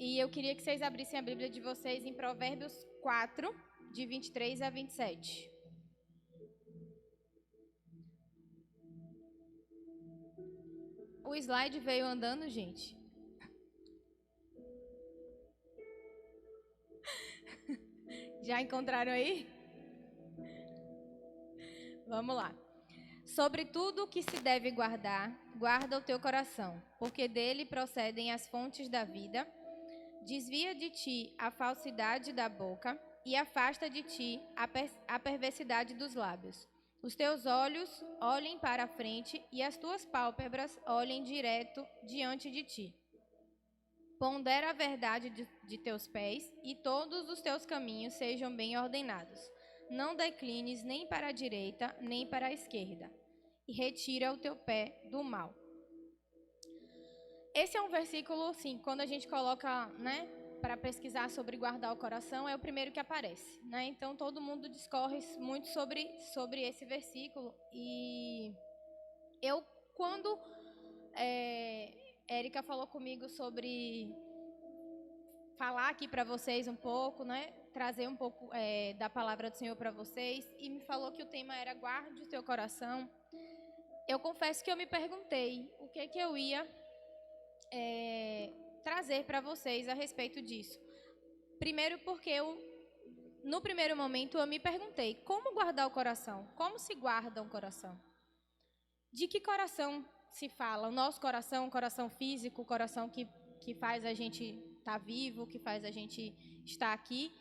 E eu queria que vocês abrissem a Bíblia de vocês em Provérbios 4, de 23 a 27. O slide veio andando, gente. Já encontraram aí? Vamos lá. Sobre tudo o que se deve guardar, guarda o teu coração, porque dele procedem as fontes da vida. Desvia de ti a falsidade da boca e afasta de ti a perversidade dos lábios. Os teus olhos olhem para a frente e as tuas pálpebras olhem direto diante de ti. Pondera a verdade de teus pés e todos os teus caminhos sejam bem ordenados. Não declines nem para a direita nem para a esquerda, e retira o teu pé do mal. Esse é um versículo, sim, quando a gente coloca, né, para pesquisar sobre guardar o coração, é o primeiro que aparece, né? Então todo mundo discorre muito sobre esse versículo. E eu, quando Érica falou comigo sobre falar aqui para vocês um pouco, né, trazer um pouco da palavra do Senhor para vocês, e me falou que o tema era guarde o teu coração, eu confesso que eu me perguntei o que eu ia trazer para vocês a respeito disso. Primeiro porque no primeiro momento eu me perguntei como guardar o coração, como se guarda um coração, de que coração se fala, o nosso coração, o coração físico, o coração que faz a gente estar vivo, que faz a gente estar aqui.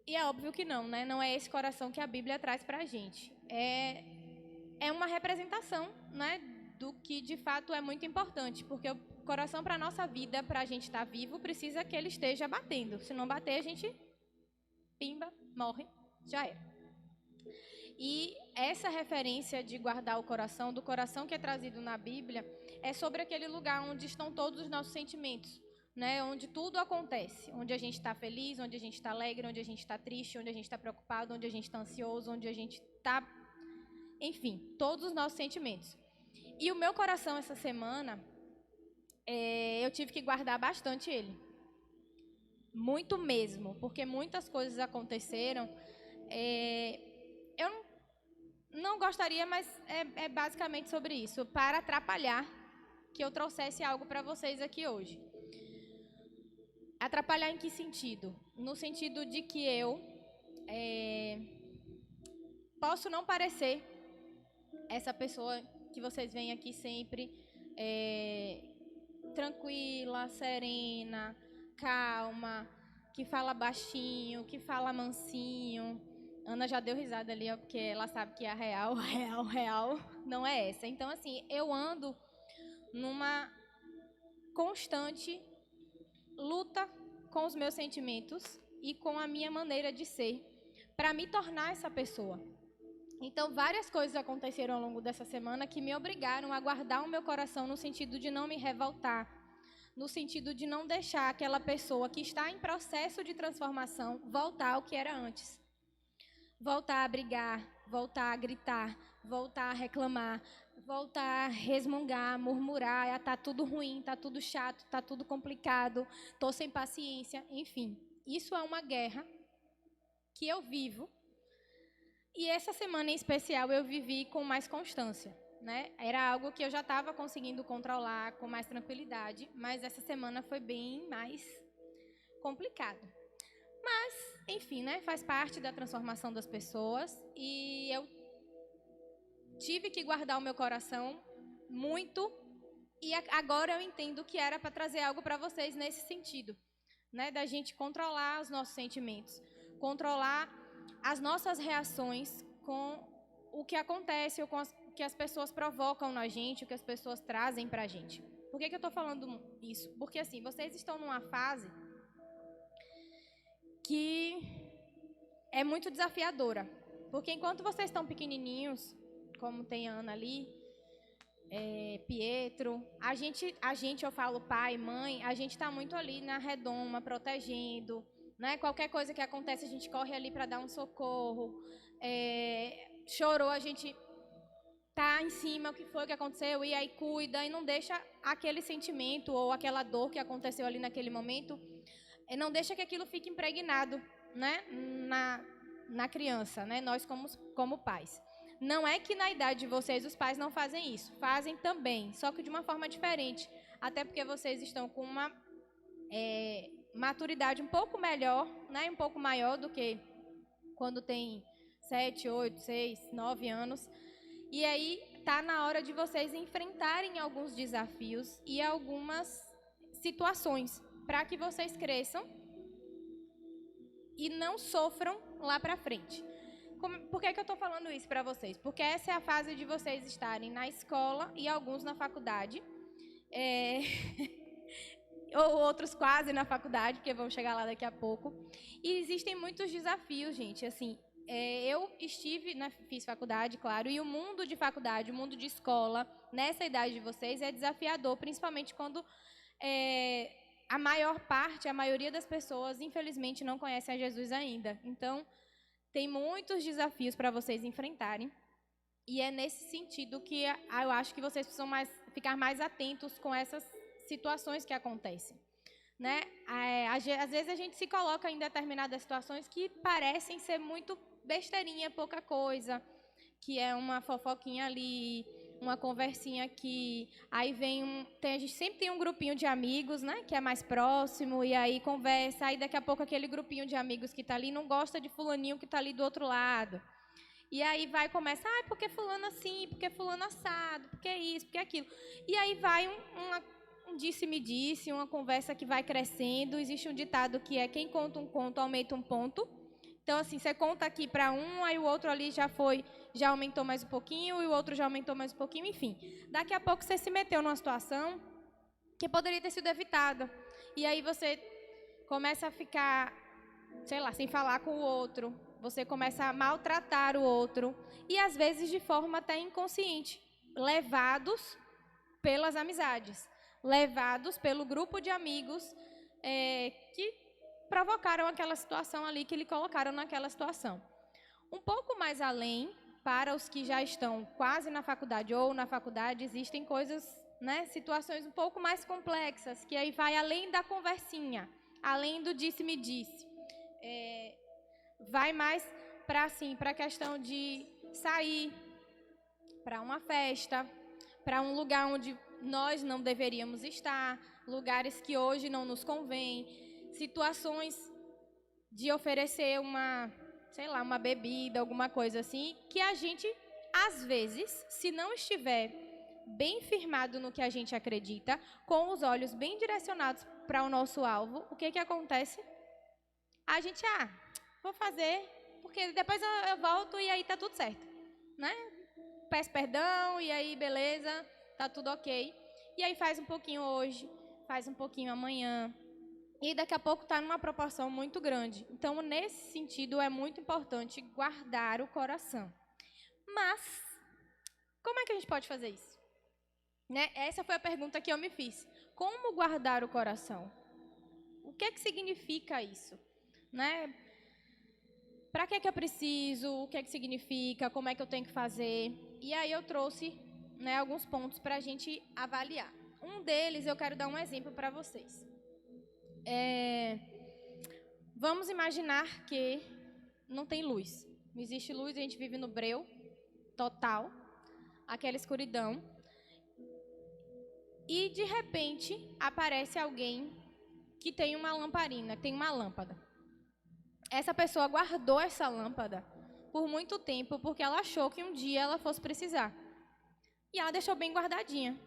E é óbvio que não, né? Não é esse coração que a Bíblia traz para a gente. É uma representação, né, do que de fato é muito importante, porque o coração para a nossa vida, para a gente estar vivo, precisa que ele esteja batendo. Se não bater, a gente pimba, morre, já era. E essa referência de guardar o coração, do coração que é trazido na Bíblia, é sobre aquele lugar onde estão todos os nossos sentimentos, né? Onde tudo acontece, onde a gente está feliz, onde a gente está alegre, onde a gente está triste, onde a gente está preocupado, onde a gente está ansioso, onde a gente está... Enfim, todos os nossos sentimentos. E o meu coração essa semana, eu tive que guardar bastante ele. Muito mesmo, porque muitas coisas aconteceram. Eu não gostaria, mas é basicamente sobre isso, para atrapalhar que eu trouxesse algo para vocês aqui hoje. Atrapalhar em que sentido? No sentido de que eu posso não parecer essa pessoa que vocês veem aqui sempre tranquila, serena, calma, que fala baixinho, que fala mansinho. Ana já deu risada ali, ó, porque ela sabe que a real não é essa. Então, assim, eu ando numa constante luta com os meus sentimentos e com a minha maneira de ser, para me tornar essa pessoa. Então, várias coisas aconteceram ao longo dessa semana que me obrigaram a guardar o meu coração no sentido de não me revoltar, no sentido de não deixar aquela pessoa que está em processo de transformação voltar ao que era antes. Voltar a brigar, voltar a gritar, voltar a reclamar, voltar a resmungar, murmurar, tá tudo ruim, tá tudo chato, tá tudo complicado, tô sem paciência, enfim. Isso é uma guerra que eu vivo. E essa semana em especial eu vivi com mais constância, né? Era algo que eu já estava conseguindo controlar com mais tranquilidade, mas essa semana foi bem mais complicado. Mas, enfim, né? Faz parte da transformação das pessoas e eu tive que guardar o meu coração muito e agora eu entendo que era para trazer algo para vocês nesse sentido, né? Da gente controlar os nossos sentimentos, controlar as nossas reações com o que acontece ou com o que as pessoas provocam na gente, o que as pessoas trazem pra gente. Por que eu estou falando isso? Porque, assim, vocês estão numa fase que é muito desafiadora. Porque enquanto vocês estão pequenininhos, como tem a Ana ali, Pietro, a gente, eu falo pai, mãe, a gente está muito ali na redoma, protegendo, né? Qualquer coisa que acontece, a gente corre ali para dar um socorro. Chorou, a gente tá em cima, o que foi que aconteceu, e aí cuida, e não deixa aquele sentimento ou aquela dor que aconteceu ali naquele momento, não deixa que aquilo fique impregnado, né, na criança, né, nós como pais. Não é que na idade de vocês os pais não fazem isso, fazem também, só que de uma forma diferente, até porque vocês estão com uma maturidade um pouco melhor, né, um pouco maior do que quando tem 7, 8, 6, 9 anos. E aí tá na hora de vocês enfrentarem alguns desafios e algumas situações para que vocês cresçam e não sofram lá para frente. Por que eu estou falando isso para vocês? Porque essa é a fase de vocês estarem na escola e alguns na faculdade. Ou outros quase na faculdade, porque vão chegar lá daqui a pouco. E existem muitos desafios, gente. Assim, eu estive, fiz faculdade, claro, e o mundo de faculdade, o mundo de escola, nessa idade de vocês, é desafiador, principalmente quando a maior parte, a maioria das pessoas, infelizmente, não conhecem a Jesus ainda. Então, tem muitos desafios para vocês enfrentarem. E é nesse sentido que eu acho que vocês precisam ficar mais atentos com essas situações que acontecem, né? Às vezes a gente se coloca em determinadas situações que parecem ser muito besteirinha, pouca coisa, que é uma fofoquinha ali, uma conversinha aqui, aí a gente sempre tem um grupinho de amigos, né, que é mais próximo, e aí conversa, aí daqui a pouco aquele grupinho de amigos que está ali não gosta de fulaninho que está ali do outro lado. E aí começa, porque fulano assim, porque fulano assado, porque isso, porque aquilo. E aí vai um disse-me-disse, uma conversa que vai crescendo. Existe um ditado que é quem conta um conto aumenta um ponto. Então, assim, você conta aqui para um, aí o outro ali já aumentou mais um pouquinho, e o outro já aumentou mais um pouquinho, enfim. Daqui a pouco você se meteu numa situação que poderia ter sido evitada. E aí você começa a ficar, sei lá, sem falar com o outro. Você começa a maltratar o outro. E, às vezes, de forma até inconsciente. Levados pelas amizades. Levados pelo grupo de amigos que provocaram aquela situação ali, que lhe colocaram naquela situação. Um pouco mais além, para os que já estão quase na faculdade ou na faculdade, existem coisas, né, situações um pouco mais complexas, que aí vai além da conversinha, além do disse-me-disse. Vai mais para a questão de sair para uma festa, para um lugar onde nós não deveríamos estar, lugares que hoje não nos convêm, situações de oferecer uma bebida, alguma coisa assim, que a gente, às vezes, se não estiver bem firmado no que a gente acredita, com os olhos bem direcionados para o nosso alvo, o que acontece? A gente, vou fazer, porque depois eu volto e aí tá tudo certo, né? Peço perdão e aí beleza, tá tudo ok. E aí faz um pouquinho hoje, faz um pouquinho amanhã, e daqui a pouco está numa proporção muito grande. Então, nesse sentido, é muito importante guardar o coração. Mas, como é que a gente pode fazer isso? Né? Essa foi a pergunta que eu me fiz. Como guardar o coração? O que significa isso? Né? Para que eu preciso? O que significa? Como é que eu tenho que fazer? E aí eu trouxe, né, alguns pontos para a gente avaliar. Um deles, eu quero dar um exemplo para vocês. Vamos imaginar que não tem luz. Não existe luz, a gente vive no breu total, aquela escuridão. E, de repente, aparece alguém que tem uma lamparina, tem uma lâmpada. Essa pessoa guardou essa lâmpada por muito tempo, porque ela achou que um dia ela fosse precisar. E ela deixou bem guardadinha.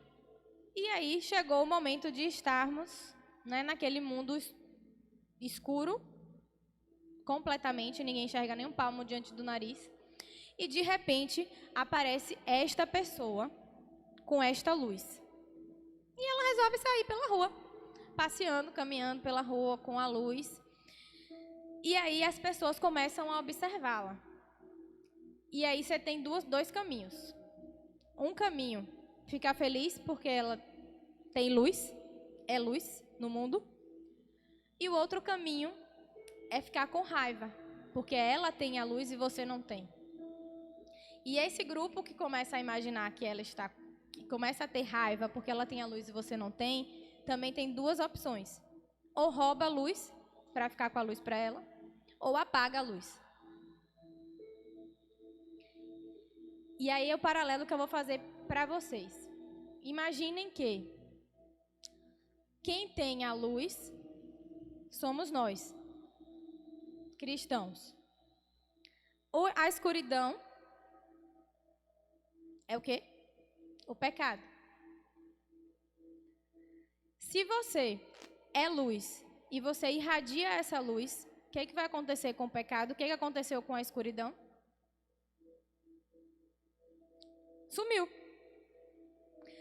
E aí chegou o momento de estarmos, né, naquele mundo escuro, completamente, ninguém enxerga nem um palmo diante do nariz. E, de repente, aparece esta pessoa com esta luz. E ela resolve sair pela rua, passeando, caminhando pela rua com a luz. E aí as pessoas começam a observá-la. E aí você tem dois caminhos. Um caminho, ficar feliz porque ela tem luz, é luz no mundo. E o outro caminho é ficar com raiva, porque ela tem a luz e você não tem. E esse grupo que começa a imaginar que começa a ter raiva porque ela tem a luz e você não tem, também tem duas opções. Ou rouba a luz para ficar com a luz para ela, ou apaga a luz. E aí é o paralelo que eu vou fazer para vocês. Imaginem que quem tem a luz somos nós, cristãos. A escuridão é o quê? O pecado. Se você é luz e você irradia essa luz, o que vai acontecer com o pecado? O que aconteceu com a escuridão? Sumiu.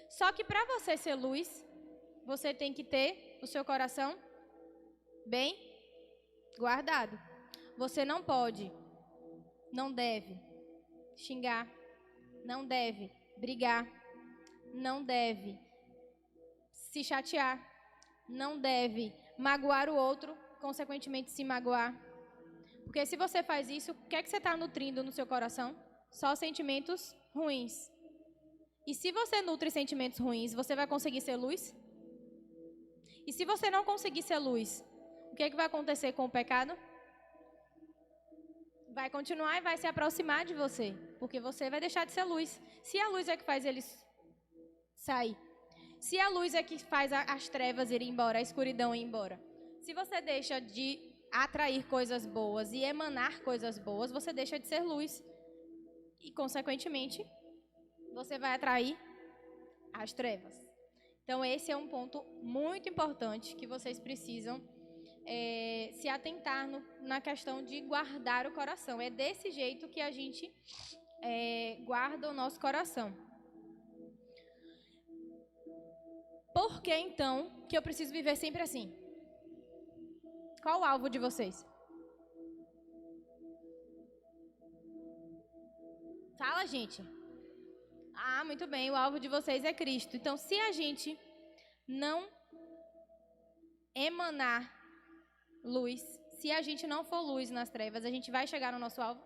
Só que para você ser luz, você tem que ter o seu coração bem guardado. Você não pode, não deve xingar, não deve brigar, não deve se chatear, não deve magoar o outro, consequentemente se magoar. Porque se você faz isso, o que é que você está nutrindo no seu coração? Só sentimentos ruins. E se você nutre sentimentos ruins, você vai conseguir ser luz? E se você não conseguir ser luz, o que é que vai acontecer com o pecado? Vai continuar e vai se aproximar de você, porque você vai deixar de ser luz. Se a luz é que faz eles sair, se a luz é que faz as trevas irem embora, a escuridão ir embora, se você deixa de atrair coisas boas e emanar coisas boas, você deixa de ser luz. E, consequentemente, você vai atrair as trevas. Então, esse é um ponto muito importante que vocês precisam se atentar na questão de guardar o coração. É desse jeito que a gente guarda o nosso coração. Por que, então, que eu preciso viver sempre assim? Qual o alvo de vocês? Fala, gente. Ah, muito bem, o alvo de vocês é Cristo. Então, se a gente não emanar luz, se a gente não for luz nas trevas, a gente vai chegar no nosso alvo?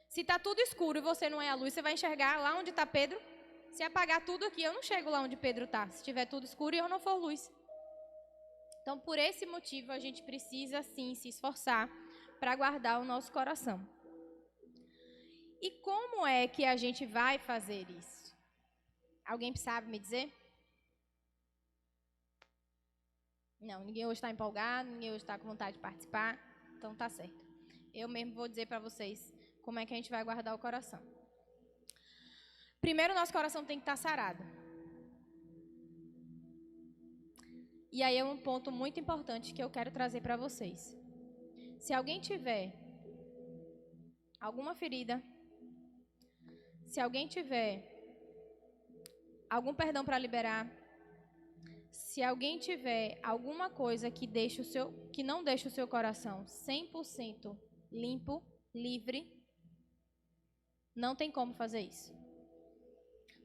Se está tudo escuro e você não é a luz, você vai enxergar lá onde está Pedro? Se apagar tudo aqui, eu não chego lá onde Pedro está. Se estiver tudo escuro e eu não for luz. Então, por esse motivo, a gente precisa, sim, se esforçar para guardar o nosso coração. E como é que a gente vai fazer isso? Alguém sabe me dizer? Não, ninguém hoje está empolgado, ninguém hoje está com vontade de participar. Então, tá certo. Eu mesmo vou dizer para vocês como é que a gente vai guardar o coração. Primeiro, nosso coração tem que estar sarado. E aí é um ponto muito importante que eu quero trazer para vocês. Se alguém tiver alguma ferida, se alguém tiver algum perdão para liberar, se alguém tiver alguma coisa que não deixa o seu coração 100% limpo, livre, não tem como fazer isso.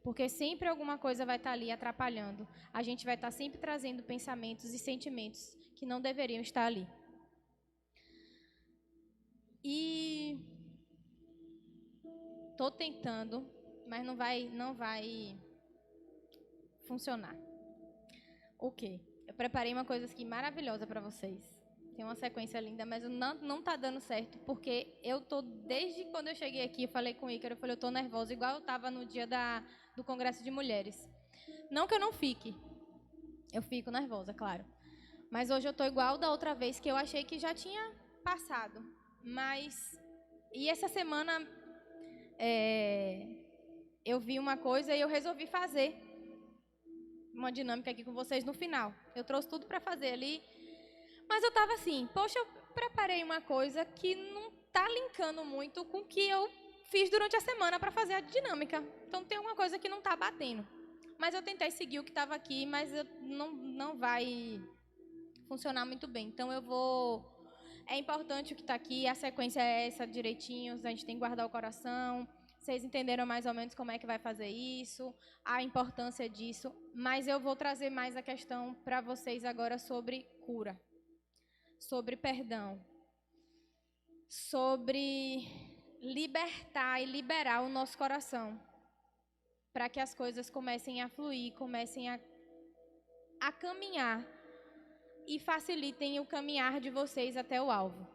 Porque sempre alguma coisa vai estar ali atrapalhando. A gente vai estar sempre trazendo pensamentos e sentimentos que não deveriam estar ali. E estou tentando, mas não vai funcionar. O quê? Eu preparei uma coisa aqui maravilhosa para vocês. Tem uma sequência linda, mas não está dando certo, porque desde quando eu cheguei aqui, eu falei com o Ícaro, eu estou nervosa, igual eu estava no dia do Congresso de Mulheres. Não que eu não fique, eu fico nervosa, claro. Mas hoje eu estou igual da outra vez, que eu achei que já tinha passado. E essa semana eu vi uma coisa e eu resolvi fazer uma dinâmica aqui com vocês no final. Eu trouxe tudo para fazer ali, mas eu estava assim, poxa, eu preparei uma coisa que não está linkando muito com o que eu fiz durante a semana para fazer a dinâmica. Então tem alguma coisa que não está batendo. Mas eu tentei seguir o que estava aqui, mas não vai funcionar muito bem. Então é importante o que está aqui, a sequência é essa direitinho, a gente tem que guardar o coração. Vocês entenderam mais ou menos como é que vai fazer isso, a importância disso, mas eu vou trazer mais a questão para vocês agora sobre cura, sobre perdão, sobre libertar e liberar o nosso coração, para que as coisas comecem a fluir, comecem a caminhar e facilitem o caminhar de vocês até o alvo.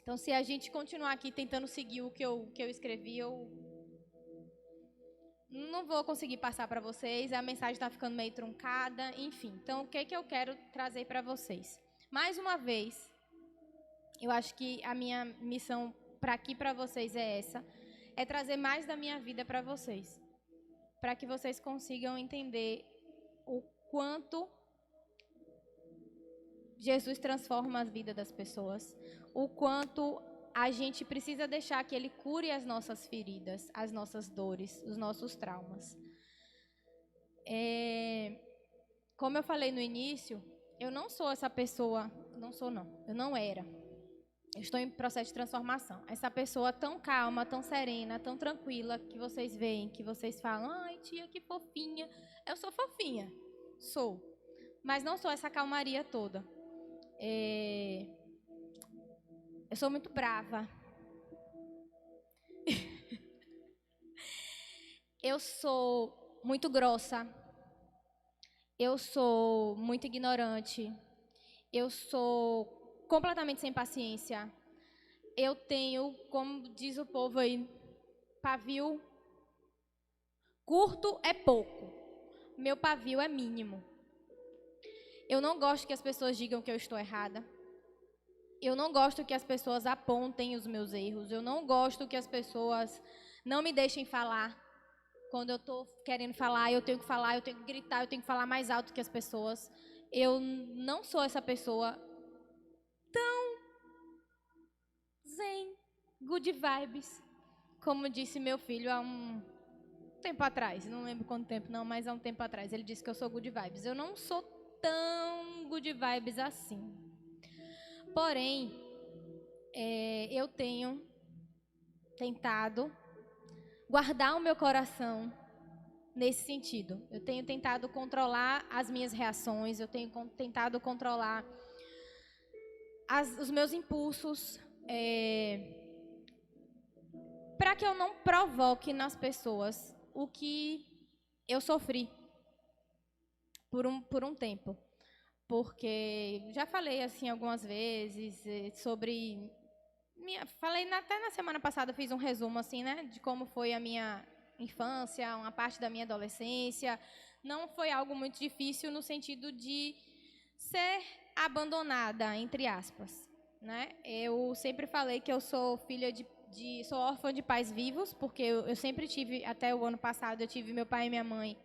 Então, se a gente continuar aqui tentando seguir o que eu escrevi, eu não vou conseguir passar para vocês, a mensagem está ficando meio truncada, enfim. Então, o que eu quero trazer para vocês? Mais uma vez, eu acho que a minha missão para aqui para vocês é essa, é trazer mais da minha vida para vocês, para que vocês consigam entender o quanto Jesus transforma a vida das pessoas, o quanto a gente precisa deixar que Ele cure as nossas feridas, as nossas dores, os nossos traumas. Como eu falei no início, eu não sou essa pessoa, eu não era. Eu estou em processo de transformação. Essa pessoa tão calma, tão serena, tão tranquila, que vocês veem, que vocês falam, ai tia, que fofinha. Eu sou fofinha, sou. Mas não sou essa calmaria toda. Eu sou muito brava. Eu sou muito grossa. Eu sou muito ignorante. Eu sou completamente sem paciência. Eu tenho, como diz o povo aí, pavio curto é pouco. Meu pavio é mínimo. Eu não gosto que as pessoas digam que eu estou errada. Eu não gosto que as pessoas apontem os meus erros. Eu não gosto que as pessoas não me deixem falar. Quando eu estou querendo falar, eu tenho que falar, eu tenho que gritar, eu tenho que falar mais alto que as pessoas. Eu não sou essa pessoa tão zen, good vibes, como disse meu filho há um tempo atrás. Não lembro quanto tempo não, mas há um tempo atrás. Ele disse que eu sou good vibes. Eu não sou tão good vibes assim. Porém, eu tenho tentado guardar o meu coração nesse sentido. Eu tenho tentado controlar as minhas reações, eu tenho tentado controlar os meus impulsos, para que eu não provoque nas pessoas o que eu sofri por um tempo. Porque já falei assim algumas vezes sobre... Falei até na semana passada, fiz um resumo assim, né, de como foi a minha infância, uma parte da minha adolescência. Não foi algo muito difícil no sentido de ser abandonada, entre aspas, né? Eu sempre falei que eu sou filha sou órfã de pais vivos, porque eu sempre tive, até o ano passado, eu tive meu pai e minha mãe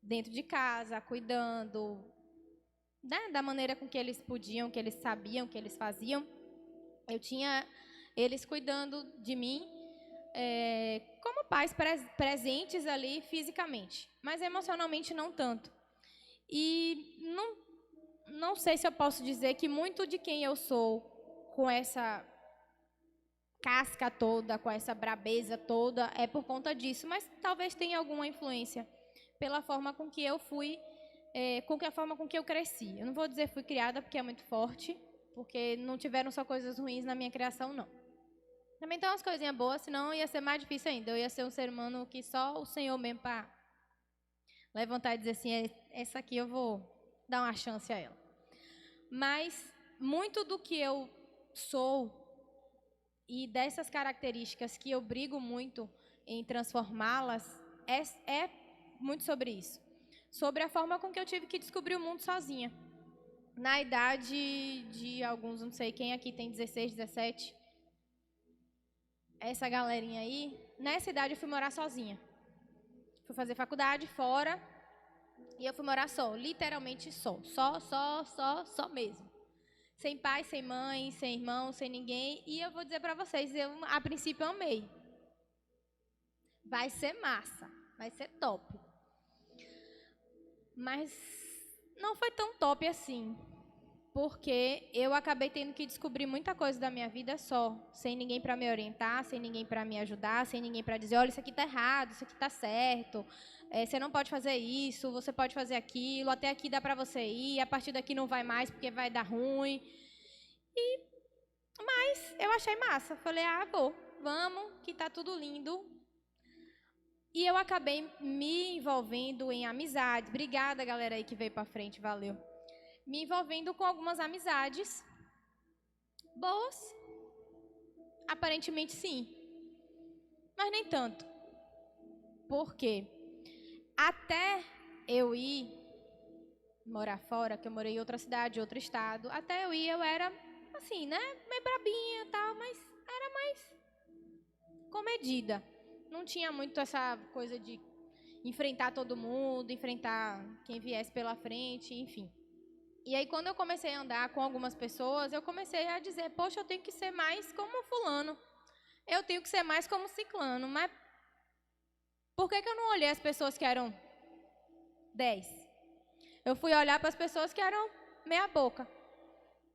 dentro de casa, cuidando, né, da maneira com que eles podiam, que eles sabiam, que eles faziam. Eu tinha eles cuidando de mim, como pais presentes ali fisicamente, mas emocionalmente não tanto. E não sei se eu posso dizer que muito de quem eu sou, com essa casca toda, com essa brabeza toda, é por conta disso, mas talvez tenha alguma influência pela forma com que eu fui, a forma com que eu cresci. Eu não vou dizer fui criada, porque é muito forte, porque não tiveram só coisas ruins na minha criação, não. Também tem umas coisinhas boas, senão ia ser mais difícil ainda. Eu ia ser um ser humano que só o Senhor mesmo para levantar e dizer assim, essa aqui eu vou dar uma chance a ela. Mas muito do que eu sou e dessas características que eu brigo muito em transformá-las é muito sobre isso. Sobre a forma com que eu tive que descobrir o mundo sozinha. Na idade de alguns, não sei quem aqui tem 16, 17, essa galerinha aí, nessa idade eu fui morar sozinha. Fui fazer faculdade fora e eu fui morar só, literalmente só mesmo. Sem pai, sem mãe, sem irmão, sem ninguém. E eu vou dizer pra vocês, eu a princípio amei. Vai ser massa, vai ser top. Mas não foi tão top assim, porque eu acabei tendo que descobrir muita coisa da minha vida só, sem ninguém para me orientar, sem ninguém para me ajudar, sem ninguém para dizer, olha, isso aqui está errado, isso aqui está certo, você não pode fazer isso, você pode fazer aquilo, até aqui dá para você ir, a partir daqui não vai mais porque vai dar ruim. Mas eu achei massa, falei, vou. vamos, que tá tudo lindo. E eu acabei me envolvendo em amizades. Obrigada, galera aí que veio pra frente, valeu. Me envolvendo com algumas amizades boas. Aparentemente sim, mas nem tanto. Por quê? Até eu ir morar fora, que eu morei em outra cidade, outro estado, até eu ir eu era assim, né, meio brabinha e tal, mas era mais comedida. Não tinha muito essa coisa de enfrentar todo mundo, enfrentar quem viesse pela frente, enfim. E aí, quando eu comecei a andar com algumas pessoas, eu comecei a dizer, poxa, eu tenho que ser mais como fulano. Eu tenho que ser mais como ciclano. Mas por que eu não olhei as pessoas que eram 10? Eu fui olhar para as pessoas que eram meia boca.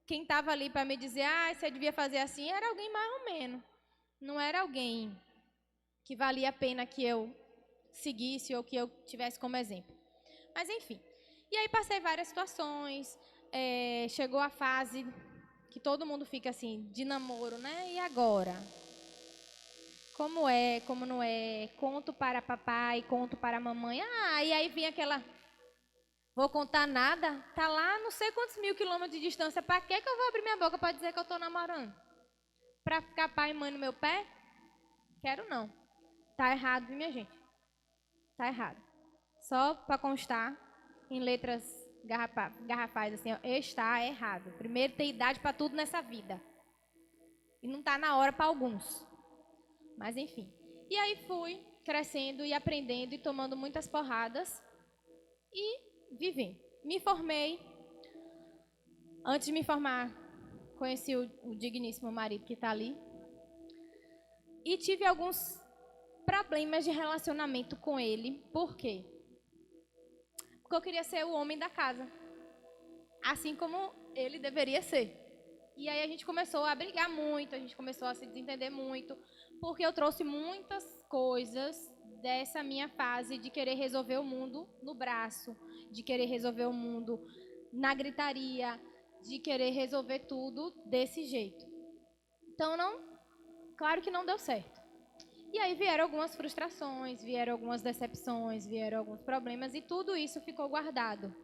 Quem estava ali para me dizer, você devia fazer assim, era alguém mais ou menos. Não era alguém que valia a pena que eu seguisse ou que eu tivesse como exemplo. Mas, enfim. E aí passei várias situações. Chegou a fase que todo mundo fica assim, de namoro, né? E agora? Como é, como não é? Conto para papai, conto para mamãe. E aí vinha aquela... Vou contar nada? Tá lá não sei quantos mil quilômetros de distância. Para que eu vou abrir minha boca para dizer que eu estou namorando? Para ficar pai e mãe no meu pé? Quero não. Tá errado, viu, minha gente? Tá errado. Só para constar, em letras garrafais, assim, ó, está errado. Primeiro, tem idade para tudo nessa vida. E não está na hora para alguns. Mas, enfim. E aí fui crescendo e aprendendo e tomando muitas porradas e vivendo. Me formei. Antes de me formar, conheci o digníssimo marido que está ali. E tive alguns problemas de relacionamento com ele. Por quê? Porque eu queria ser o homem da casa. Assim como ele deveria ser. E aí a gente começou a brigar muito, a gente começou a se desentender muito, porque eu trouxe muitas coisas dessa minha fase de querer resolver o mundo no braço, de querer resolver o mundo na gritaria, de querer resolver tudo desse jeito. Então, claro que não deu certo. E aí vieram algumas frustrações, vieram algumas decepções, vieram alguns problemas e tudo isso ficou guardado.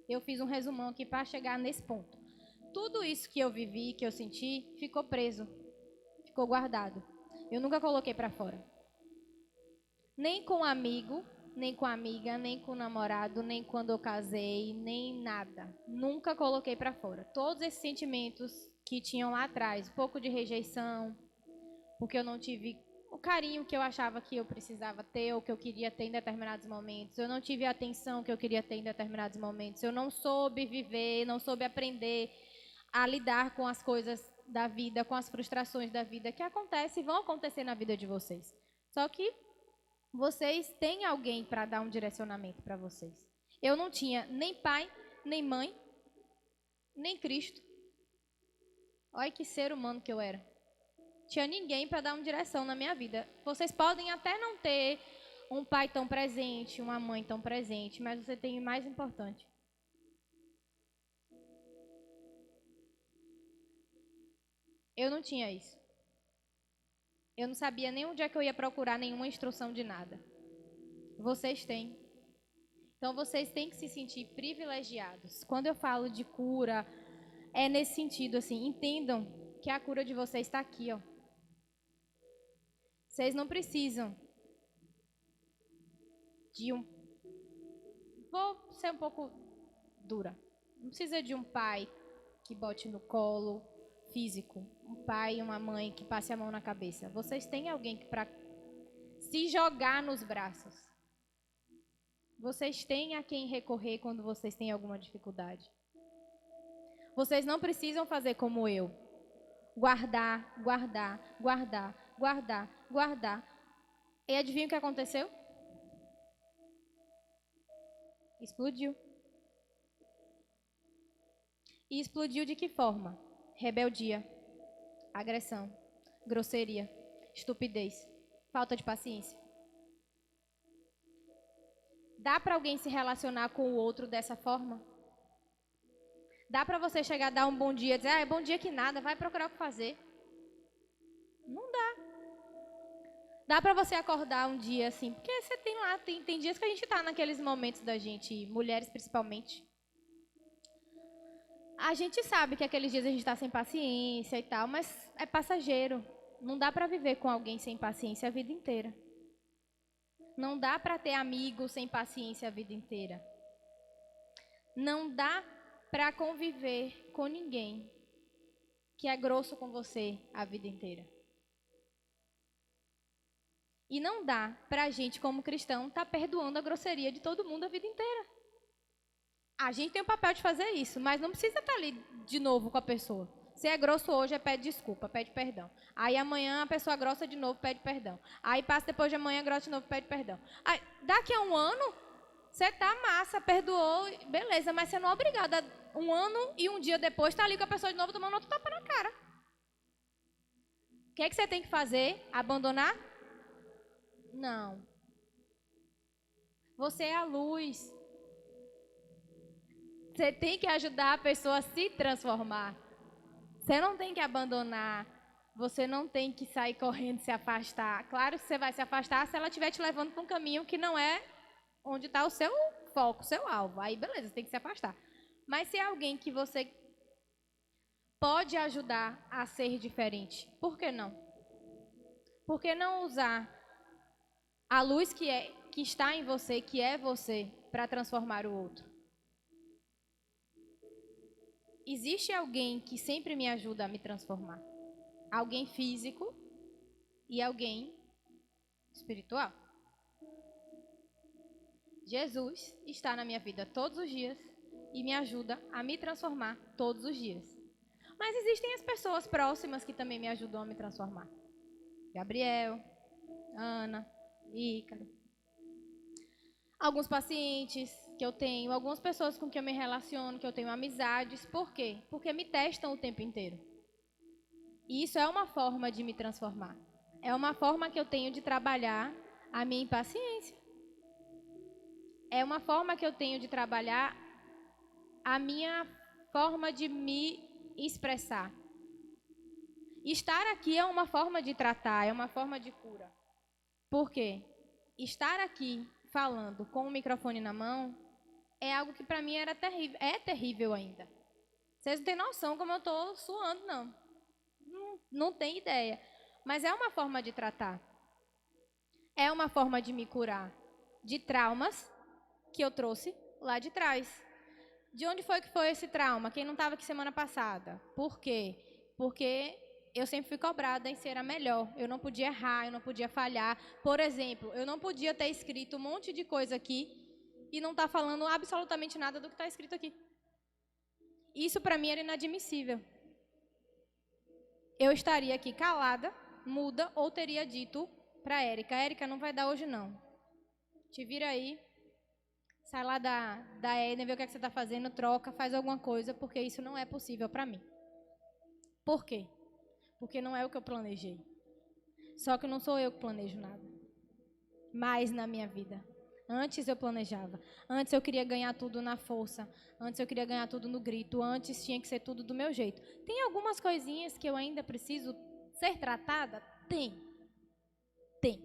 Eu fiz um resumão aqui para chegar nesse ponto. Tudo isso que eu vivi, que eu senti, ficou preso, ficou guardado. Eu nunca coloquei para fora. Nem com amigo, nem com amiga, nem com namorado, nem quando eu casei, nem nada. Nunca coloquei para fora. Todos esses sentimentos que tinham lá atrás, um pouco de rejeição, porque eu não tive o carinho que eu achava que eu precisava ter ou que eu queria ter em determinados momentos. Eu não tive a atenção que eu queria ter em determinados momentos. Eu não soube viver, não soube aprender a lidar com as coisas da vida, com as frustrações da vida que acontecem e vão acontecer na vida de vocês. Só que vocês têm alguém para dar um direcionamento para vocês. Eu não tinha nem pai, nem mãe, nem Cristo. Olha que ser humano que eu era. Tinha ninguém para dar uma direção na minha vida. Vocês podem até não ter um pai tão presente, uma mãe tão presente, mas você tem o mais importante. Eu não tinha isso. Eu não sabia nem onde é que eu ia procurar nenhuma instrução de nada. Vocês têm. Então vocês têm que se sentir privilegiados. Quando eu falo de cura, é nesse sentido, assim, entendam que a cura de vocês está aqui, ó. Vocês não precisam de um... Vou ser um pouco dura. Não precisa de um pai que bote no colo físico, um pai e uma mãe que passe a mão na cabeça. Vocês têm alguém para se jogar nos braços. Vocês têm a quem recorrer quando vocês têm alguma dificuldade. Vocês não precisam fazer como eu. Guardar, guardar, guardar, guardar, guardar. E adivinha o que aconteceu? Explodiu. E explodiu de que forma? Rebeldia, agressão, grosseria, estupidez, falta de paciência. Dá para alguém se relacionar com o outro dessa forma? Dá para você chegar a dar um bom dia e dizer, bom dia que nada, vai procurar o que fazer? Não dá. Dá pra você acordar um dia assim, porque você tem lá, tem dias que a gente tá naqueles momentos da gente, mulheres principalmente. A gente sabe que aqueles dias a gente tá sem paciência e tal, mas é passageiro. Não dá pra viver com alguém sem paciência a vida inteira. Não dá pra ter amigo sem paciência a vida inteira. Não dá pra conviver com ninguém que é grosso com você a vida inteira. E não dá pra gente, como cristão, estar perdoando a grosseria de todo mundo a vida inteira. A gente tem o papel de fazer isso, mas não precisa estar ali de novo com a pessoa. Se é grosso hoje, pede desculpa, pede perdão. Aí amanhã a pessoa grossa de novo, pede perdão. Aí passa depois de amanhã, grossa de novo, pede perdão. Aí, daqui a um ano, você tá massa, perdoou, beleza, mas você não é obrigada um ano e um dia depois tá ali com a pessoa de novo tomando outro tapa na cara. O que é que você tem que fazer? Abandonar? Não. Você é a luz. Você tem que ajudar a pessoa a se transformar. Você não tem que abandonar. Você não tem que sair correndo, se afastar. Claro que você vai se afastar se ela estiver te levando para um caminho que não é onde está o seu foco, o seu alvo. Aí, beleza, você tem que se afastar. Mas se é alguém que você pode ajudar a ser diferente, por que não? Por que não usar a luz que está em você, que é você, para transformar o outro? Existe alguém que sempre me ajuda a me transformar. Alguém físico e alguém espiritual. Jesus está na minha vida todos os dias e me ajuda a me transformar todos os dias. Mas existem as pessoas próximas que também me ajudam a me transformar. Gabriel, Ana, Ícaro. Alguns pacientes que eu tenho, algumas pessoas com quem eu me relaciono, que eu tenho amizades. Por quê? Porque me testam o tempo inteiro. E isso é uma forma de me transformar. É uma forma que eu tenho de trabalhar a minha impaciência. É uma forma que eu tenho de trabalhar a minha forma de me expressar. Estar aqui é uma forma de tratar, é uma forma de cura. Por quê? Estar aqui falando com o microfone na mão é algo que para mim era terrível, é terrível ainda. Vocês não têm noção como eu estou suando, não. Não tem ideia. Mas é uma forma de tratar. É uma forma de me curar de traumas que eu trouxe lá de trás. De onde foi que foi esse trauma? Quem não estava aqui semana passada? Por quê? Porque eu sempre fui cobrada em ser a melhor. Eu não podia errar, eu não podia falhar. Por exemplo, eu não podia ter escrito um monte de coisa aqui e não estar falando absolutamente nada do que está escrito aqui. Isso para mim era inadmissível. Eu estaria aqui calada, muda, ou teria dito para Érica, Érica, não vai dar hoje não. Te vira aí, sai lá da Eden, vê o que, é que você está fazendo, troca, faz alguma coisa, porque isso não é possível para mim. Por quê? Porque não é o que eu planejei. Só que não sou eu que planejo nada. Mais na minha vida. Antes eu planejava. Antes eu queria ganhar tudo na força. Antes eu queria ganhar tudo no grito. Antes tinha que ser tudo do meu jeito. Tem algumas coisinhas que eu ainda preciso ser tratada? Tem. Tem.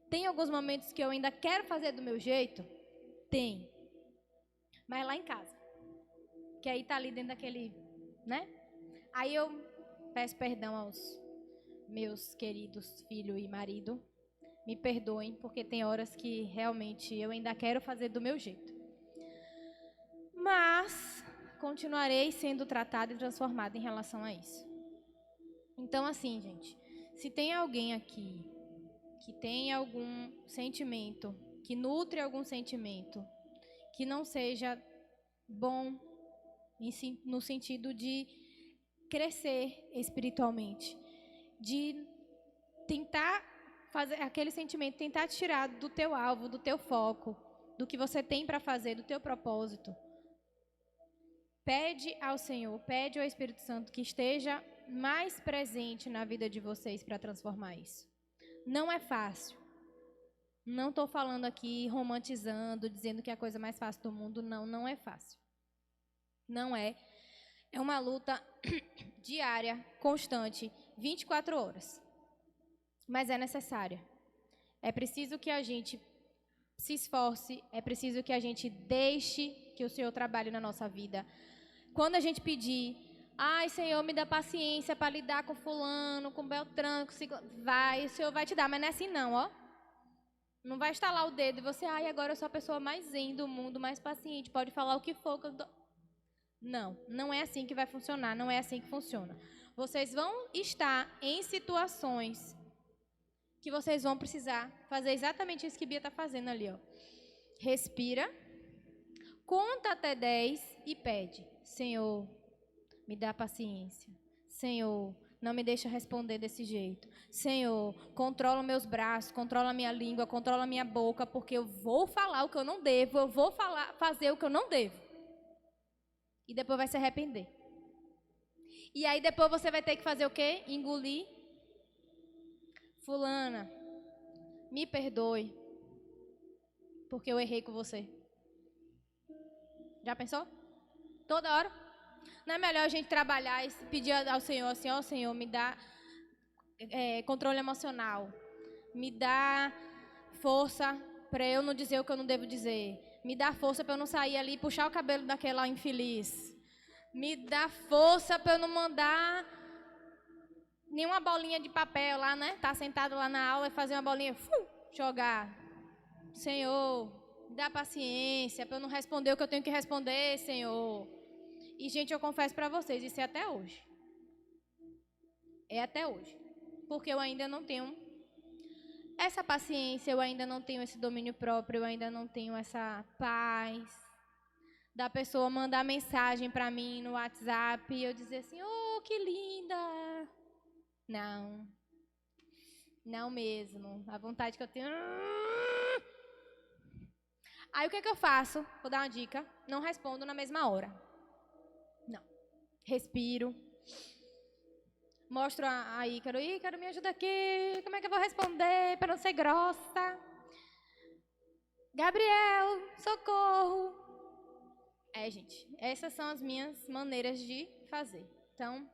Tem alguns momentos que eu ainda quero fazer do meu jeito? Tem. Mas lá em casa. Que aí tá ali dentro daquele, né? Aí eu peço perdão aos meus queridos filho e marido. Me perdoem, porque tem horas que realmente eu ainda quero fazer do meu jeito. Mas continuarei sendo tratada e transformada em relação a isso. Então, assim, gente, se tem alguém aqui que tem algum sentimento, que nutre algum sentimento, que não seja bom no sentido de crescer espiritualmente, de tentar fazer aquele sentimento, tentar tirar do teu alvo, do teu foco, do que você tem para fazer, do teu propósito. Pede ao Senhor, pede ao Espírito Santo que esteja mais presente na vida de vocês para transformar isso. Não é fácil. Não estou falando aqui romantizando, dizendo que é a coisa mais fácil do mundo. Não, não é fácil. Não é. É uma luta diária, constante, 24 horas. Mas é necessária. É preciso que a gente se esforce, é preciso que a gente deixe que o Senhor trabalhe na nossa vida. Quando a gente pedir, ai, Senhor, me dá paciência para lidar com fulano, com Beltrano, com ciclano, vai, o Senhor vai te dar, mas não é assim não, ó. Não vai estalar o dedo e você, ai, agora eu sou a pessoa mais zen do mundo, mais paciente, pode falar o que for. Não, não é assim que vai funcionar, não é assim que funciona. Vocês vão estar em situações que vocês vão precisar fazer exatamente isso que Bia está fazendo ali, ó. Respira, conta até 10 e pede, Senhor, me dá paciência. Senhor, não me deixa responder desse jeito. Senhor, controla meus braços, controla minha língua, controla minha boca, porque eu vou falar o que eu não devo, eu vou fazer o que eu não devo. E depois vai se arrepender. E aí depois você vai ter que fazer o quê? Engolir. Fulana, me perdoe, porque eu errei com você. Já pensou? Toda hora. Não é melhor a gente trabalhar e pedir ao Senhor assim, ó, Senhor, me dá controle emocional. Me dá força para eu não dizer o que eu não devo dizer. Me dá força para eu não sair ali e puxar o cabelo daquela infeliz. Me dá força para eu não mandar nenhuma bolinha de papel lá, né? Tá sentado lá na aula e fazer uma bolinha, jogar. Senhor, me dá paciência para eu não responder o que eu tenho que responder, Senhor. E, gente, eu confesso para vocês, isso é até hoje. É até hoje. Porque eu ainda não tenho essa paciência, eu ainda não tenho esse domínio próprio, eu ainda não tenho essa paz da pessoa mandar mensagem para mim no WhatsApp e eu dizer assim, oh, que linda. Não. Não mesmo. A vontade que eu tenho... Aí o que é que eu faço? Vou dar uma dica. Não respondo na mesma hora. Não. Respiro. Mostro a Ícaro. Ícaro, me ajuda aqui. Como é que eu vou responder para não ser grossa? Gabriel, socorro. Gente. Essas são as minhas maneiras de fazer. Então,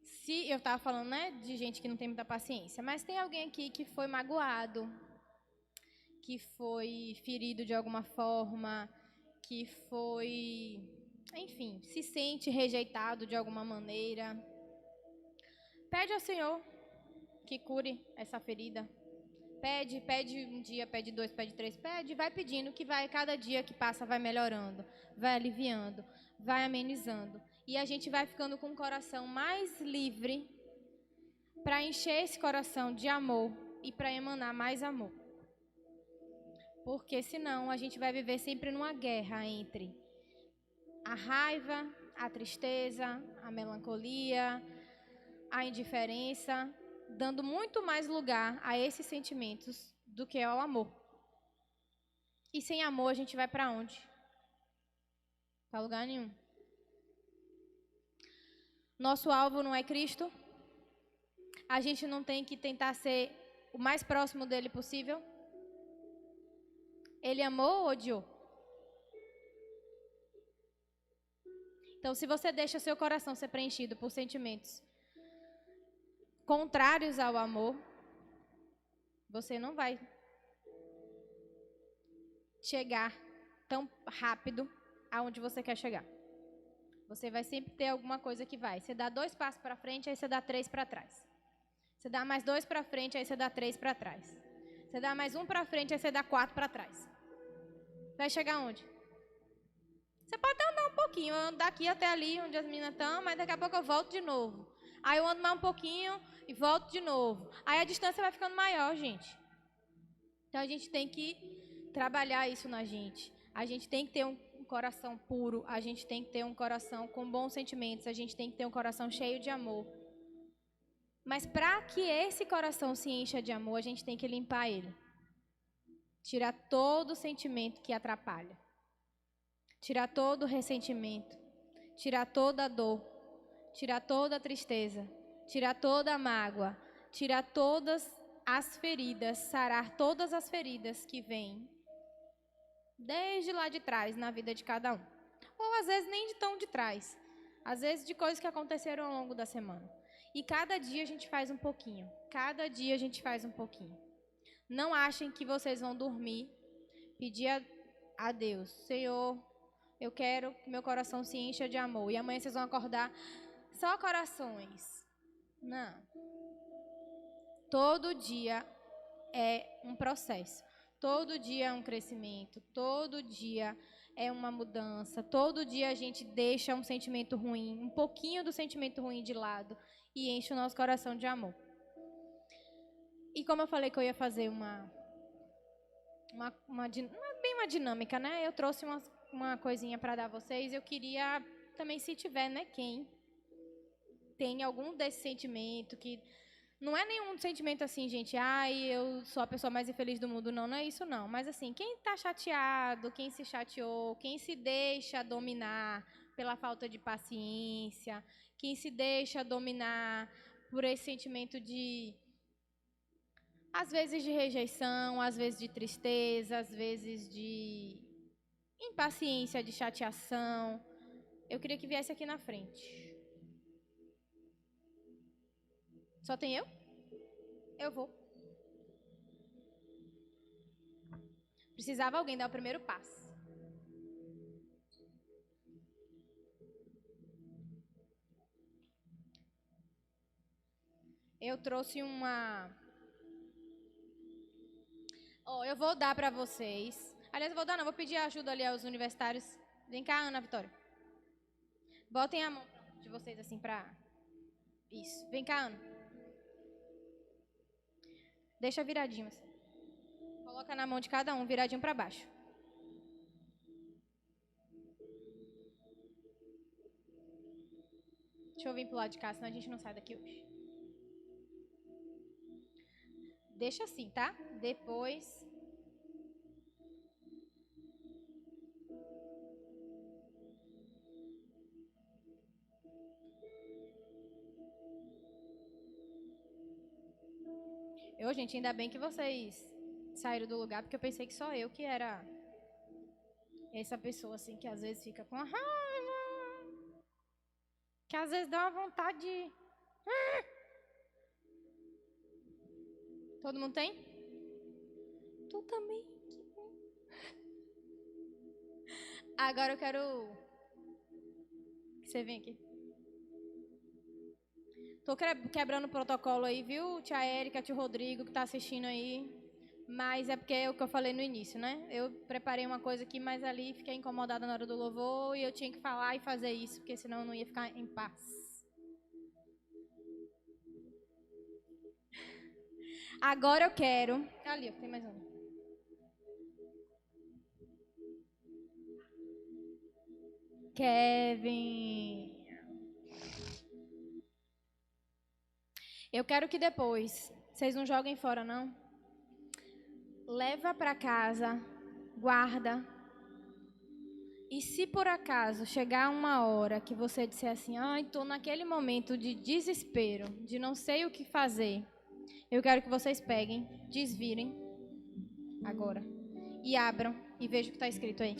se eu estava falando, né, de gente que não tem muita paciência, mas tem alguém aqui que foi magoado, que foi ferido de alguma forma, que foi, enfim, se sente rejeitado de alguma maneira. Pede ao Senhor que cure essa ferida. Pede um dia, pede 2, pede 3, pede, vai pedindo que vai, cada dia que passa vai melhorando, vai aliviando, vai amenizando. E a gente vai ficando com o coração mais livre para encher esse coração de amor e para emanar mais amor. Porque senão a gente vai viver sempre numa guerra entre a raiva, a tristeza, a melancolia, a indiferença, dando muito mais lugar a esses sentimentos do que ao amor. E sem amor a gente vai para onde? Para lugar nenhum. Nosso alvo não é Cristo. A gente não tem que tentar ser o mais próximo dele possível. Ele amou ou odiou? Então, se você deixa o seu coração ser preenchido por sentimentos contrários ao amor, você não vai chegar tão rápido aonde você quer chegar. Você vai sempre ter alguma coisa que vai. Você dá 2 passos para frente, aí você dá 3 para trás. Você dá mais 2 para frente, aí você dá 3 para trás. Você dá mais 1 para frente, aí você dá 4 para trás. Vai chegar onde? Você pode até andar um pouquinho. Eu ando daqui até ali, onde as meninas estão, mas daqui a pouco eu volto de novo. Aí eu ando mais um pouquinho e volto de novo. Aí a distância vai ficando maior, gente. Então a gente tem que trabalhar isso na gente. A gente tem que ter um coração puro. A gente tem que ter um coração com bons sentimentos. A gente tem que ter um coração cheio de amor. Mas para que esse coração se encha de amor, a gente tem que limpar ele. Tirar todo o sentimento que atrapalha. Tirar todo o ressentimento. Tirar toda a dor. Tirar toda a tristeza. Tirar toda a mágoa. Tirar todas as feridas. Sarar todas as feridas que vêm desde lá de trás na vida de cada um. Ou às vezes nem de tão de trás. Às vezes de coisas que aconteceram ao longo da semana. E cada dia a gente faz um pouquinho. Cada dia a gente faz um pouquinho. Não achem que vocês vão dormir, pedir a Deus, Senhor, eu quero que meu coração se encha de amor. E amanhã vocês vão acordar só corações. Não. Todo dia é um processo. Todo dia é um crescimento. Todo dia é uma mudança. Todo dia a gente deixa um sentimento ruim, um pouquinho do sentimento ruim de lado e enche o nosso coração de amor. E como eu falei que eu ia fazer bem uma dinâmica, né? Eu trouxe uma coisinha para dar a vocês. Eu queria também, se tiver, né, quem tem algum desse sentimento que não é nenhum sentimento assim, gente, eu sou a pessoa mais infeliz do mundo, não é isso não. Mas assim, quem está chateado, quem se chateou, quem se deixa dominar pela falta de paciência, quem se deixa dominar por esse sentimento de, às vezes de rejeição, às vezes de tristeza, às vezes de impaciência, de chateação, eu queria que viesse aqui na frente. Só tem eu? Eu vou. Precisava alguém dar o primeiro passo. Eu trouxe eu vou dar para vocês. Aliás, eu vou dar não, vou pedir ajuda ali aos universitários. Vem cá, Ana Vitória. Botem a mão de vocês assim pra... Isso. Vem cá, Ana. Deixa viradinho assim. Coloca na mão de cada um, viradinho para baixo. Deixa eu vir pro lado de cá, senão a gente não sai daqui hoje. Deixa assim, tá? Depois... gente, ainda bem que vocês saíram do lugar, porque eu pensei que só eu que era essa pessoa, assim, que às vezes fica com a raiva, que às vezes dá uma vontade de... Todo mundo tem? Tu também. Agora eu quero que você venha aqui. Tô quebrando o protocolo aí, viu, tia Érica, tio Rodrigo, que tá assistindo aí. Mas é porque é o que eu falei no início, né? Eu preparei uma coisa aqui, mas ali fiquei incomodada na hora do louvor e eu tinha que falar e fazer isso, porque senão eu não ia ficar em paz. Agora eu quero... Ali, tem mais um. Kevin... Eu quero que depois, vocês não joguem fora, não. Leva para casa, guarda. E se por acaso chegar uma hora que você disser assim, estou naquele momento de desespero, de não sei o que fazer, eu quero que vocês peguem, desvirem, agora, e abram e vejam o que está escrito aí.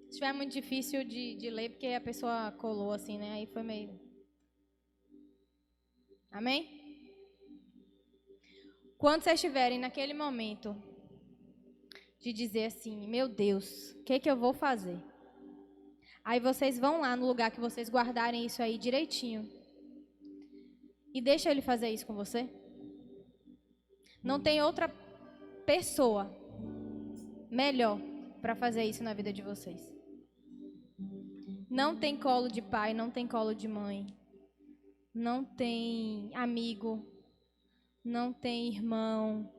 Se estiver muito difícil de ler, porque a pessoa colou assim, né? Aí foi meio... Amém? Quando vocês estiverem naquele momento de dizer assim, meu Deus, o que eu vou fazer? Aí vocês vão lá no lugar que vocês guardarem isso aí direitinho. E deixa ele fazer isso com você. Não tem outra pessoa melhor para fazer isso na vida de vocês. Não tem colo de pai, não tem colo de mãe. Não tem amigo. Não tem irmão.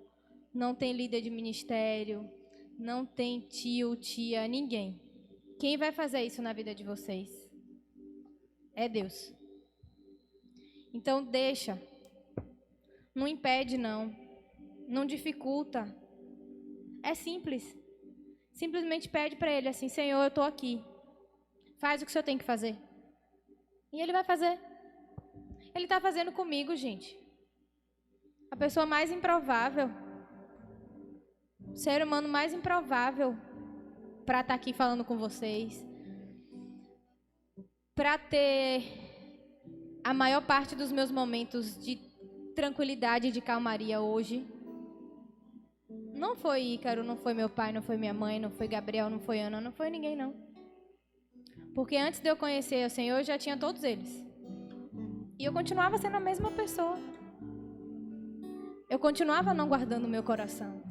Não tem líder de ministério. Não tem tio, tia, ninguém. Quem vai fazer isso na vida de vocês? É Deus. Então deixa. Não impede, não. Não dificulta. É simples. Simplesmente pede para Ele assim, Senhor, eu estou aqui. Faz o que o Senhor tem que fazer. E Ele vai fazer. Ele está fazendo comigo, gente. A pessoa mais improvável. O ser humano mais improvável para estar aqui falando com vocês. para ter a maior parte dos meus momentos de tranquilidade e de calmaria hoje. Não foi Ícaro, não foi meu pai, não foi minha mãe, não foi Gabriel, não foi Ana, não foi ninguém, não. Porque antes de eu conhecer o Senhor, eu já tinha todos eles. E eu continuava sendo a mesma pessoa. Eu continuava não guardando o meu coração.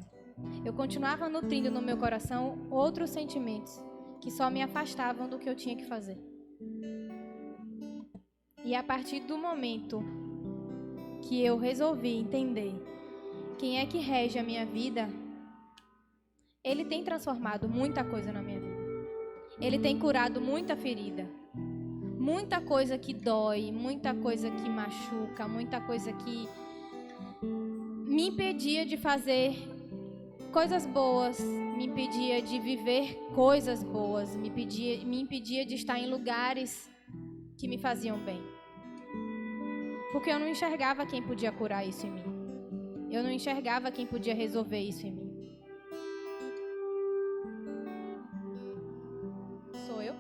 Eu continuava nutrindo no meu coração outros sentimentos que só me afastavam do que eu tinha que fazer. E a partir do momento que eu resolvi entender quem é que rege a minha vida, Ele tem transformado muita coisa na minha vida. Ele tem curado muita ferida. Muita coisa que dói, muita coisa que machuca, muita coisa que me impedia de fazer coisas boas, me impedia de viver coisas boas, me impedia de estar em lugares que me faziam bem. Porque eu não enxergava quem podia curar isso em mim. Eu não enxergava quem podia resolver isso em mim. Sou eu?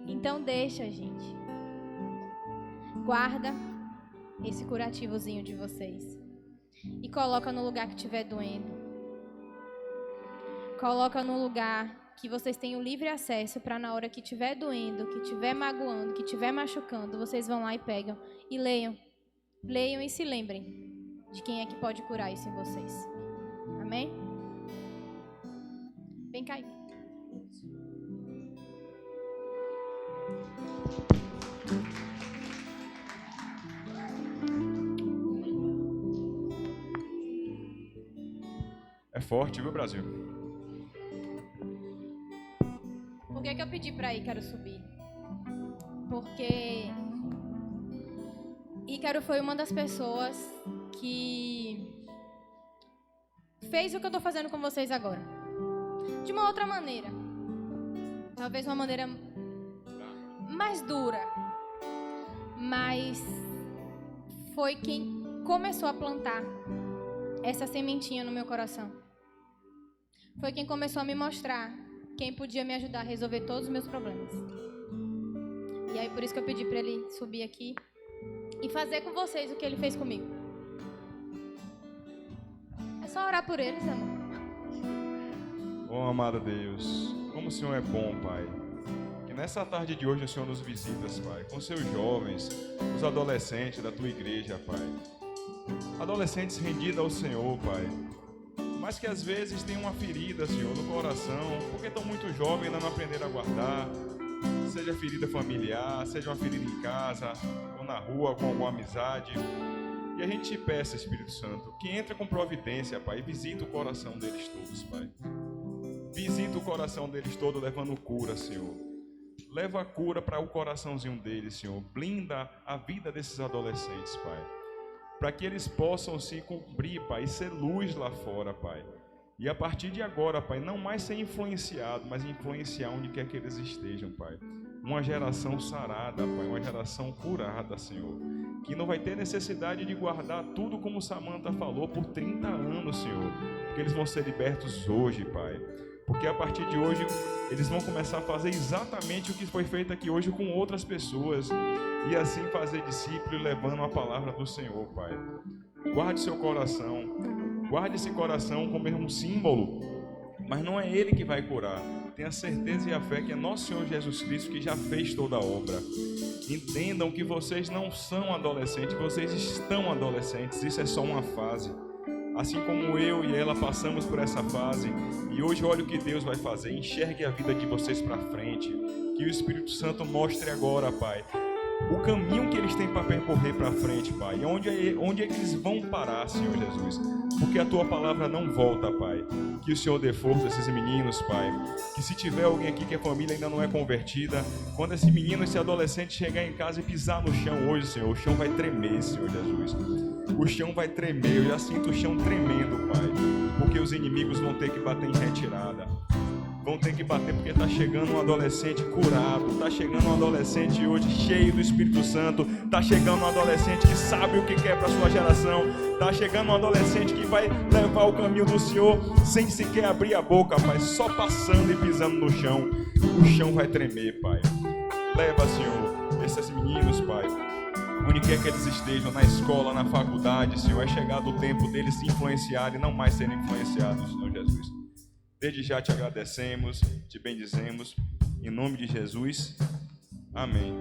Então deixa, gente. Guarda esse curativozinho de vocês. E coloca no lugar que estiver doendo. Coloca no lugar que vocês tenham livre acesso para na hora que estiver doendo, que estiver magoando, que estiver machucando, vocês vão lá e pegam e leiam. Leiam e se lembrem de quem é que pode curar isso em vocês. Amém? Vem cá. É forte, viu, Brasil? Por que eu pedi para Ícaro subir? Porque Ícaro foi uma das pessoas que fez o que eu estou fazendo com vocês agora. De uma outra maneira. Talvez uma maneira mais dura. Mas foi quem começou a plantar essa sementinha no meu coração. Foi quem começou a me mostrar quem podia me ajudar a resolver todos os meus problemas. E aí por isso que eu pedi para ele subir aqui e fazer com vocês o que ele fez comigo. É só orar por eles, amor. Oh, amado Deus, como o Senhor é bom, Pai. Que nessa tarde de hoje o Senhor nos visita, Pai, com seus jovens, os adolescentes da Tua igreja, Pai. Adolescentes rendidos ao Senhor, Pai. Mas que às vezes tem uma ferida, Senhor, no coração, porque estão muito jovens e ainda não aprenderam a guardar. Seja ferida familiar, seja uma ferida em casa, ou na rua, com alguma amizade. E a gente te peça, Espírito Santo, que entra com providência, Pai, e visita o coração deles todos, Pai. Visita o coração deles todos, levando cura, Senhor. Leva a cura para o coraçãozinho deles, Senhor. Blinda a vida desses adolescentes, Pai. Para que eles possam se cumprir, Pai, e ser luz lá fora, Pai. E a partir de agora, Pai, não mais ser influenciado, mas influenciar onde quer que eles estejam, Pai. Uma geração sarada, Pai, uma geração curada, Senhor. Que não vai ter necessidade de guardar tudo como Samantha falou por 30 anos, Senhor. Porque eles vão ser libertos hoje, Pai. Porque a partir de hoje, eles vão começar a fazer exatamente o que foi feito aqui hoje com outras pessoas. E assim fazer discípulo levando a palavra do Senhor, Pai. Guarde seu coração. Guarde esse coração como um símbolo. Mas não é Ele que vai curar. Tenha certeza e a fé que é nosso Senhor Jesus Cristo que já fez toda a obra. Entendam que vocês não são adolescentes, vocês estão adolescentes. Isso é só uma fase. Assim como eu e ela passamos por essa fase. E hoje olha o que Deus vai fazer. Enxergue a vida de vocês para frente. Que o Espírito Santo mostre agora, Pai, o caminho que eles têm para percorrer para frente, Pai. Onde é que eles vão parar, Senhor Jesus? Porque a Tua palavra não volta, Pai. Que o Senhor dê força a esses meninos, Pai. Que se tiver alguém aqui que a família ainda não é convertida, quando esse menino, esse adolescente chegar em casa e pisar no chão hoje, Senhor, o chão vai tremer, Senhor Jesus. O chão vai tremer, eu já sinto o chão tremendo, Pai. Porque os inimigos vão ter que bater em retirada. Vão ter que bater porque está chegando um adolescente curado, está chegando um adolescente hoje cheio do Espírito Santo, está chegando um adolescente que sabe o que quer para a sua geração, está chegando um adolescente que vai levar o caminho do Senhor sem sequer abrir a boca, Pai, só passando e pisando no chão. O chão vai tremer, Pai. Leva, Senhor, esses meninos, Pai, onde quer que eles estejam, na escola, na faculdade, Senhor, é chegado o tempo deles se influenciarem e não mais serem influenciados, Senhor Jesus. Desde já te agradecemos, te bendizemos, em nome de Jesus. Amém.